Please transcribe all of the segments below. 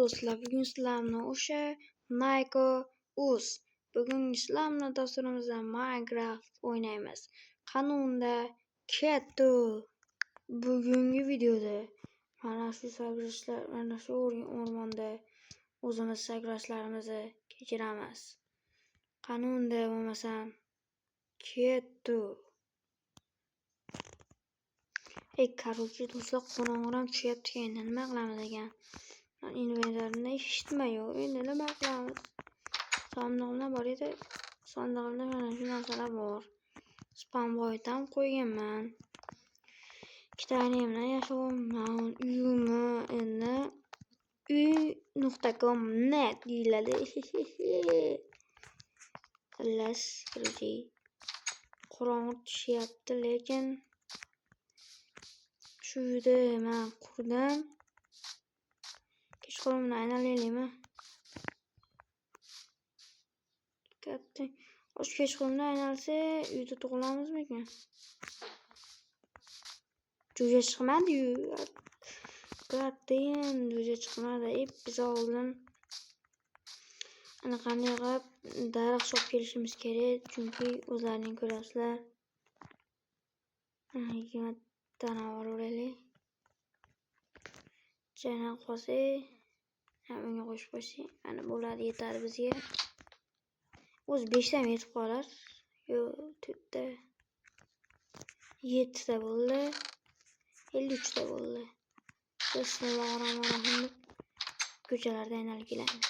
do'stlar, bugun sizlarni o'sha Nike Uz. Bugungi sizlarni dasturimizda Minecraft o'ynaymiz. Qanunda ketdi. Bugungi videoda mana shu sakrashlar, mana shu o'rmonda o'zimiz sakrashlarimizni kechiramiz. Qanunda bo'lmasam ketdi. Короче, do'stlar, qorong'uram tushyapti. Endi nima qilamiz ekan? Inventorda hech nima yo'q. Endi nima qilamiz? Sandig'imda bor edi. Sandig'imda mana shu narsalar bor. Spamboyt ham qo'yganman. Ikkita bilan yashayapman. Uyimni endi uy.com.net deyiladi. Xullas, qorong'i tushyapti, lekin shu yerda men qurdim. Kechqurunni aylanaylikmi? Katta. O'sha kechqurunni aylansa, uyda tug'ilamizmi? Jo'ja chiqmadi-yu. Kattayin jo'ja chiqmadi. Biz oldin ana qanday qilib daraxt olib kelishimiz kerak, chunki o'zlaring ko'rasizlar. Yana tana olaylik. Jana qolsa, unga qo'shib qo'ysak, mana bo'ladi, yetadi bizga. O'zi 5 ta yetib qolar. Yo'q, 4 ta. 7 ta bo'ldi. 53 ta bo'ldi. Bismillahirrohmanirrohim. Ko'chalarda aylanib kelamiz.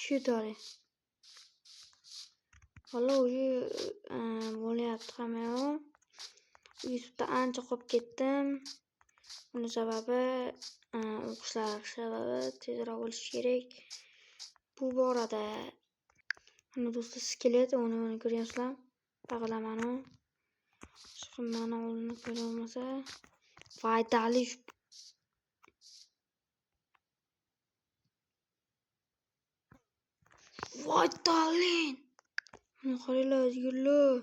Shu tole. Valla o'zi bo'lyapti hamma yo'q. YouTube'da ancha qolib ketdim. Buning sababi o'qishlar sababi tezroq bo'lishi kerak. Bu borada mana do'stlar, skelet uni ko'ryapsizlar. Taqlamani. Mana oldini ko'rolmasa, foydali. Foydali. Mana qaranglar, yurlar.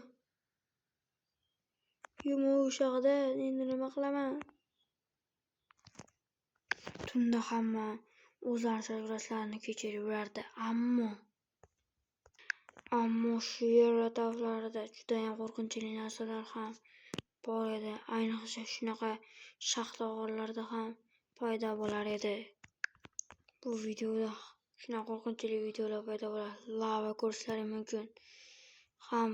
Yumuq o'shaqda endi nima qilaman? Tunda hamma o'zlari sakrashlarini kechirib yurardi, ammo shu yer atroflarida juda ham qo'rqinchli narsalar ham bor edi. Ayniqsa shunaqa shaxta g'orlarda ham paydo bo'lar edi. Bu videoda shunaqa qo'rqinchli videolar paydo bo'ladi. Lava ko'rishlaring mumkin. Ham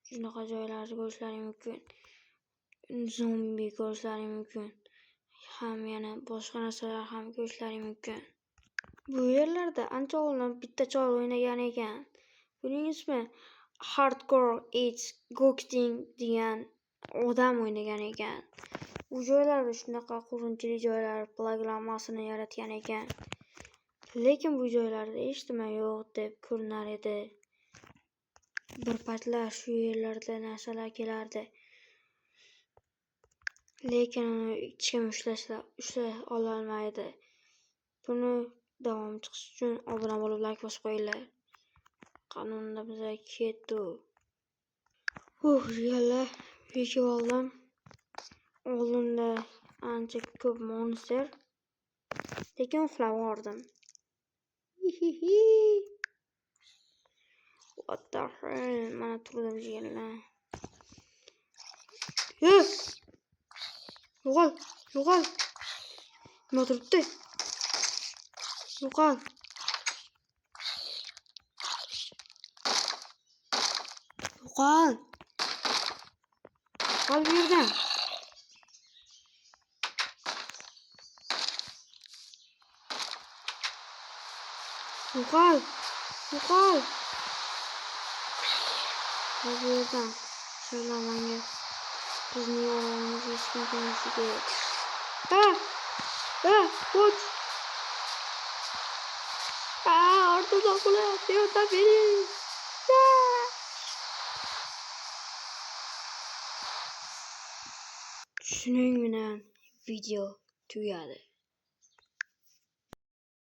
shunaqa joylarni ko'rishlaring mumkin. Zombi ko'rishlaring mumkin. Ham yana boshqa narsalar ham ko'rishlaring mumkin. Bu yerlarda ancha oldin bitta chol o'ynagan ekan. Buning ismi Hardcore It's Ghosting degan odam o'ynagan ekan. Bu joylarda shunaqa qo'rqinchli joylar programmasini yaratgan ekan. Lekin bu joylarda hech nima yo'q deb ko'rinar edi. Bir paytlar shu yerlarda narsalar kelardi. Lekin uni hech kim ushlay olmaydi. Buni davom chiqish uchun obuna bo'lib, like bosib qo'yinglar. Qanunda bizga ketdi. Yalla, yechib oldim. Oldinda ancha ko'p monster. Lekin uxlab oldim. What the hell? Mana turdim yalla. Yo'qol. Nima turibdi? Yo'qol. Qol bu yerda. Yo'qol. Bu yerda. Shalamangi. Bizning yorug'imiz hech kim ko'rmasa kerak. Qoch. Ortada qo'yapti, yordam bering. Shuning bilan video tugadi.